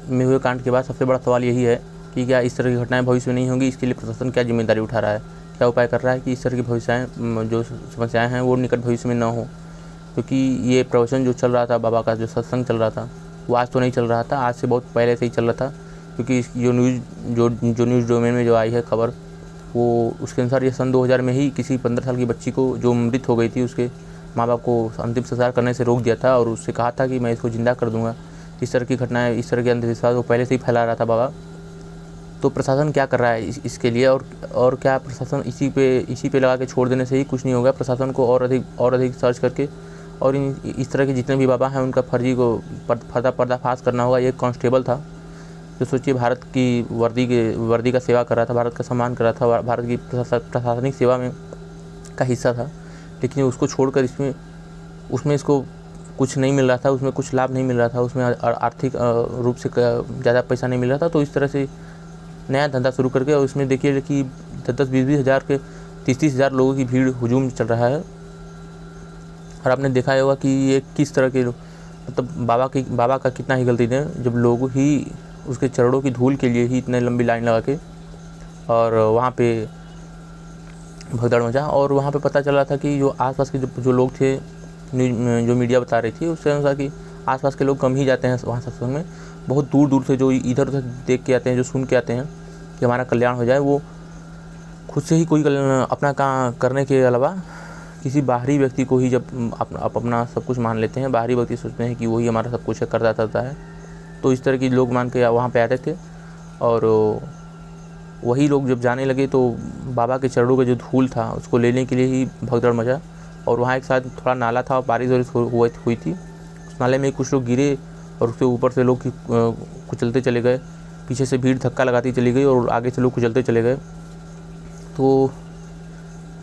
में हुए कांड के बाद सबसे बड़ा सवाल यही है कि क्या इस तरह की घटनाएं भविष्य में नहीं होंगी। इसके लिए प्रशासन क्या जिम्मेदारी उठा रहा है, क्या उपाय कर रहा है कि इस तरह की भविष्याएँ जो समस्याएँ हैं वो निकट भविष्य में न हो। क्योंकि ये प्रवचन जो चल रहा था, बाबा का जो सत्संग चल रहा था, वो आज तो नहीं चल रहा था, आज से बहुत पहले से ही चल रहा था। क्योंकि जो न्यूज़ डोमेन में जो आई है खबर, वो उसके अनुसार ये सन 2000 में ही किसी 15 साल की बच्ची को जो मृत हो गई थी, उसके माँ बाप को अंतिम संस्कार करने से रोक दिया था और उससे कहा था कि मैं इसको ज़िंदा कर दूँगा। इस तरह की घटनाएं, इस तरह के अंधविश्वास वो पहले से ही फैला रहा था बाबा। तो प्रशासन क्या कर रहा है इसके लिए, और क्या प्रशासन इसी पे लगा के छोड़ देने से ही कुछ नहीं होगा। प्रशासन को और अधिक सर्च करके और इस तरह के जितने भी बाबा हैं उनका फर्जी को पर्दाफाश करना होगा। ये कांस्टेबल था जो सोचिए भारत की वर्दी का सेवा कर रहा था, भारत का सम्मान कर रहा था, भारत की प्रशासनिक सेवा में का हिस्सा था, लेकिन उसको छोड़कर उसमें इसको कुछ नहीं मिल रहा था, उसमें कुछ लाभ नहीं मिल रहा था, उसमें आर्थिक रूप से ज़्यादा पैसा नहीं मिल रहा था। तो इस तरह से नया धंधा शुरू करके, और इसमें देखिए कि 10-20 हज़ार के 30 हज़ार लोगों की भीड़ हुजूम चल रहा है। और आपने देखा होगा कि ये किस तरह के, मतलब बाबा का कितना ही गलती है जब लोग ही उसके चरणों की धूल के लिए ही इतने लंबी लाइन लगा के और वहाँ पे भगदड़ मचा। और वहाँ पे पता चला था कि जो आसपास के जो लोग थे, जो मीडिया बता रही थी उसके अनुसार कि आसपास के लोग कम ही जाते हैं वहाँ सत्संग में। बहुत दूर दूर से जो इधर उधर देख के आते हैं, जो सुन के आते हैं कि हमारा कल्याण हो जाए, वो खुद से ही कोई अपना काम करने के अलावा किसी बाहरी व्यक्ति को ही जब अपना सब कुछ मान लेते हैं, बाहरी व्यक्ति सोचते हैं कि वही हमारा सब कुछ करता है। तो इस तरह के लोग मान के वहाँ पे आते थे और वही लोग जब जाने लगे तो बाबा के चरणों का जो धूल था उसको लेने के लिए ही भगदड़ मचा। और वहाँ एक साथ थोड़ा नाला था, बारिश हुई थी, उस नाले में कुछ लोग गिरे और उसके ऊपर से लोग कुचलते चले गए, पीछे से भीड़ धक्का लगाती चली गई और आगे से लोग कुचलते चले गए। तो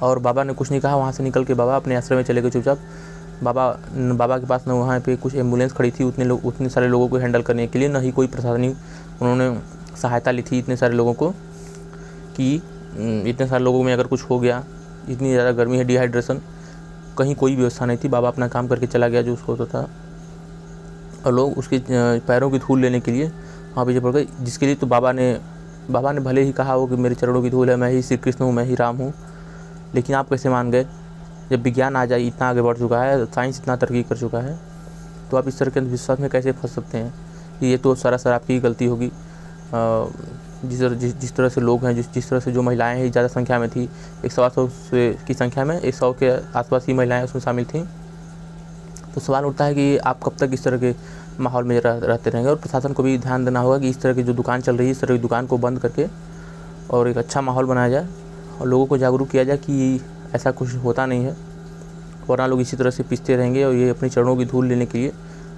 और बाबा ने कुछ नहीं कहा, वहाँ से निकल के बाबा अपने आश्रम में चले गए चुपचाप। बाबा के पास न वहाँ पे कुछ एम्बुलेंस खड़ी थी उतने सारे लोगों को हैंडल करने के लिए, न ही कोई प्रशासनिक उन्होंने सहायता ली थी इतने सारे लोगों को कि इतने सारे लोगों में अगर कुछ हो गया, इतनी ज़्यादा गर्मी है, डिहाइड्रेशन, कहीं कोई व्यवस्था नहीं थी। बाबा अपना काम करके चला गया जो उसको होता था, और लोग उसके पैरों की धूल लेने के लिए वहाँ पीछे पड़ गए। जिसके लिए तो बाबा ने भले ही कहा हो कि मेरे चरणों की धूल है, मैं ही श्री कृष्ण हूँ, मैं ही राम हूँ, लेकिन आप कैसे मान गए? जब विज्ञान आ जाए, इतना आगे बढ़ चुका है, साइंस इतना तरक्की कर चुका है, तो आप इस तरह के अंधविश्वास में कैसे फंस सकते हैं? ये तो सरासर आपकी गलती होगी। जिस तरह से लोग हैं, जिस तरह से जो महिलाएं हैं ज़्यादा संख्या में थी, 100 की संख्या में 100 के आसपास ही महिलाएं उसमें शामिल थीं। तो सवाल उठता है कि आप कब तक इस तरह के माहौल में रहते रहेंगे। और प्रशासन को भी ध्यान देना होगा कि इस तरह की जो दुकान चल रही है, इस तरह की दुकान को बंद करके और एक अच्छा माहौल बनाया जाए और लोगों को जागरूक किया जाए कि ऐसा कुछ होता नहीं है, वरना लोग इसी तरह से पिसते रहेंगे और ये अपने चरणों की धूल लेने के लिए।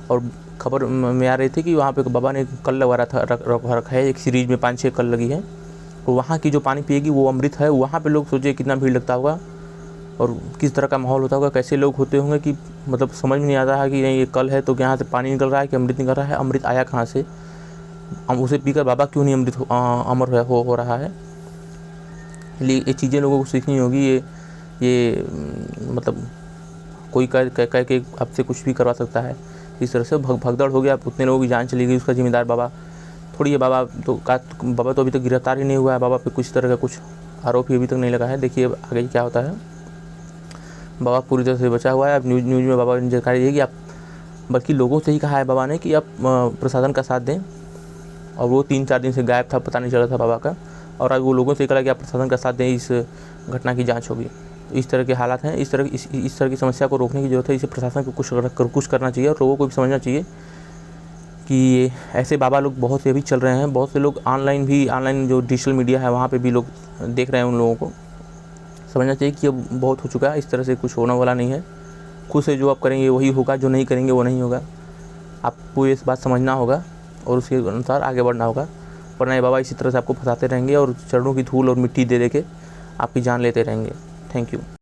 और खबर में आ रही थी कि वहाँ पे बाबा ने कल लगवा रखा है, एक सीरीज में 5-6 कल लगी है, और वहाँ की जो पानी पिएगी वो अमृत है। वहाँ पे लोग सोचिए कितना भीड़ लगता होगा और किस तरह का माहौल होता होगा, कैसे लोग होते होंगे कि मतलब समझ में नहीं आता है कि नहीं ये कल है तो यहाँ से पानी निकल रहा है कि अमृत निकल रहा है, अमृत आया कहाँ से, उसे पीकर बाबा क्यों नहीं अमृत अमर हो रहा है। इसलिए ये चीज़ें लोगों को सीखनी होगी। ये मतलब कोई कह के आपसे कुछ भी करवा सकता है। इस तरह से भगदड़ हो गया, उतने लोगों की जान चली गई, उसका जिम्मेदार बाबा थोड़ी है। बाबा तो अभी तक गिरफ्तार ही नहीं हुआ है, बाबा पे कुछ तरह का कुछ आरोप ही अभी तक नहीं लगा है। देखिए आगे क्या होता है। बाबा पूरी तरह से बचा हुआ है। अब न्यूज़ में बाबा ने जानकारी दी कि आप, बल्कि लोगों से ही कहा है बाबा ने कि आप प्रशासन का साथ दें, और वो 3-4 दिन से गायब था, पता नहीं चला था बाबा का। और अब वो लोगों से कहा कि आप प्रशासन का साथ दें, इस घटना की जाँच होगी। तो इस तरह के हालात हैं। इस तरह की समस्या को रोकने की ज़रूरत है। इसे प्रशासन को कुछ करना चाहिए और लोगों को भी समझना चाहिए कि ऐसे बाबा लोग बहुत से अभी चल रहे हैं। बहुत से लोग ऑनलाइन जो डिजिटल मीडिया है वहाँ पे भी लोग देख रहे हैं। उन लोगों को समझना चाहिए कि अब बहुत हो चुका है, इस तरह से कुछ होने वाला नहीं है। खुद से जो आप करेंगे वही होगा, जो नहीं करेंगे वो नहीं होगा। आपको ये बात समझना होगा और उसके अनुसार आगे बढ़ना होगा, वरना ये बाबा इसी तरह से आपको फंसाते रहेंगे और चरणों की धूल और मिट्टी दे के आपकी जान लेते रहेंगे। Thank you.